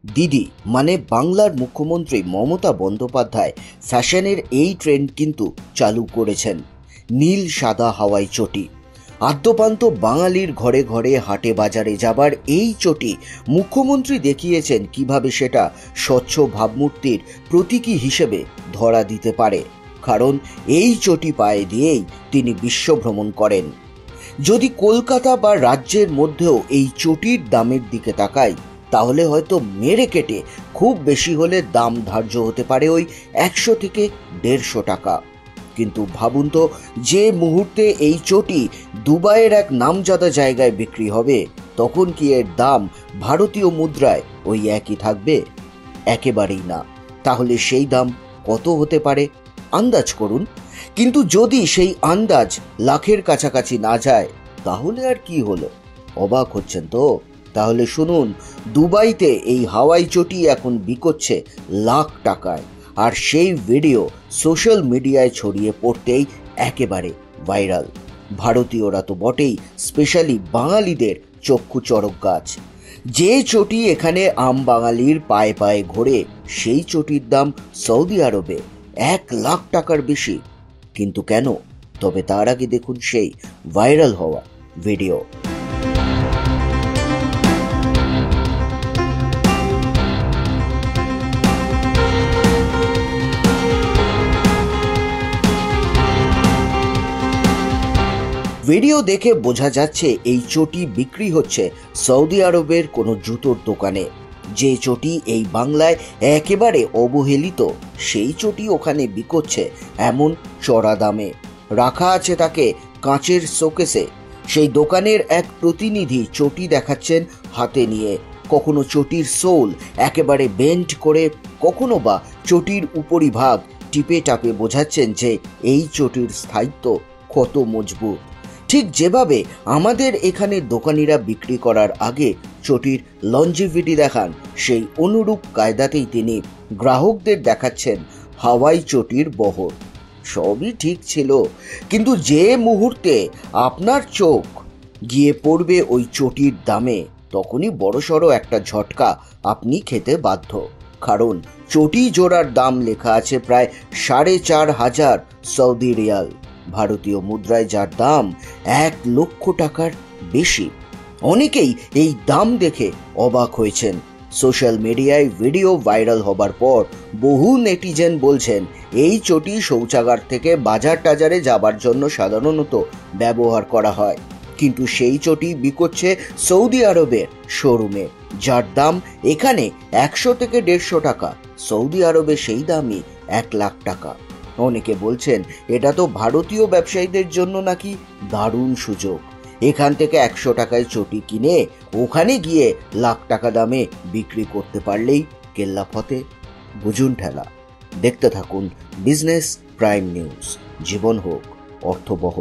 দিদি মানে বাংলার মুখ্যমন্ত্রী মমতা বন্দ্যোপাধ্যায় ফ্যাশনের এই ট্রেন্ড কিন্তু চালু করেছেন। নীল সাদা হাওয়াই চটি আদ্যপান্ত বাঙালির ঘরে ঘরে হাটে বাজারে যাবার এই চটি মুখ্যমন্ত্রী দেখিয়েছেন কিভাবে সেটা স্বচ্ছ ভাবমূর্তির প্রতীকী হিসেবে ধরা দিতে পারে, কারণ এই চটি পায়ে দিয়েই তিনি বিশ্ব ভ্রমণ করেন। যদি কলকাতা বা রাজ্যের মধ্যেও এই চটির দামের দিকে তাকাই, তাহলে হয়তো মেরে কেটে খুব বেশি হলে দাম ধার্য হতে পারে ওই 100 থেকে 150 টাকা। কিন্তু ভাবুন তো, যে মুহূর্তে এই চটি দুবাইয়ের এক নামজাদা জায়গায় বিক্রি হবে, তখন কি এর দাম ভারতীয় মুদ্রায় ওই একই থাকবে? একেবারেই না। তাহলে সেই দাম কত হতে পারে আন্দাজ করুন। কিন্তু যদি সেই আন্দাজ লাখের কাছাকাছি না যায়, তাহলে আর কি হলো? অবাক হচ্ছেন তো? তাহলে শুনুন, দুবাইতে এই হাওয়াই চটি এখন বিকোচ্ছে লাখ টাকায়, আর সেই ভিডিও সোশ্যাল মিডিয়ায় ছড়িয়ে পড়তেই একেবারে ভাইরাল। ভারতীয়রা তো বটেই, স্পেশালি বাঙালিদের চক্ষু চড়ক গাছ। যে চটি এখানে আম বাঙালির পায়ে পায়ে ঘোরে, সেই চটির দাম সৌদি আরবে 1 লাখ টাকার বেশি। কিন্তু কেন? তবে তার আগে দেখুন সেই ভাইরাল হওয়া ভিডিও। ভিডিও দেখে বোঝা যাচ্ছে এই চটি বিক্রি হচ্ছে সৌদি আরবের কোনো জুতোর দোকানে। যে চটি এই বাংলায় একেবারে অবহেলিত, সেই চটি ওখানে বিকোচ্ছে এমন চড়া দামে। রাখা আছে তাকে কাঁচের শোকেসে। সেই দোকানের এক প্রতিনিধি চটি দেখাচ্ছেন হাতে নিয়ে। কখনো চটির সোল একেবারে বেন্ড করে, কখনো বা চটির উপরিভাগ টিপে টাপে বোঝাচ্ছেন যে এই চটির স্থায়িত্ব কত মজবুত। ঠিক যেভাবে আমাদের এখানে দোকানিরা বিক্রি করার আগে চটির লঞ্জিভিটি দেখান, সেই অনুরূপ কায়দাতেই তিনি গ্রাহকদের দেখাচ্ছেন হাওয়াই চটির বহর। সবই ঠিক ছিল, কিন্তু যে মুহূর্তে আপনার চোখ গিয়ে পড়বে ওই চটির দামে, তখনই বড়সড় একটা ঝটকা আপনি খেতে বাধ্য। কারণ চটি জোড়ার দাম লেখা আছে প্রায় 4,500 সৌদি রিয়াল, ভারতীয় মুদ্রায় যার দাম 1 লক্ষ টাকার বেশি। অনেকেই এই দাম দেখে অবাক হয়েছেন। সোশ্যাল মিডিয়ায় ভিডিও ভাইরাল হবার পর বহু নেটিজেন বলছেন, এই চটি শৌচাগার থেকে বাজার টাজারে যাবার জন্য সাধারণত ব্যবহার করা হয়, কিন্তু সেই চটি বিকোচ্ছে সৌদি আরবের শোরুমে, যার দাম এখানে 100 থেকে 150 টাকা। সৌদি আরবে সেই দামই 1 লাখ টাকা। অনেকে বলছেন এটা তো ভারতীয় ব্যবসায়ীদের জন্য নাকি দারুণ সুযোগ। এখান থেকে 100 টাকায় চটি কিনে ওখানে গিয়ে লাখ টাকা দামে বিক্রি করতে পারলেই কেল্লা ফতে। বুঝুন ঠেলা। দেখতে থাকুন বিজনেস প্রাইম নিউজ। জীবন হোক অর্থবহ।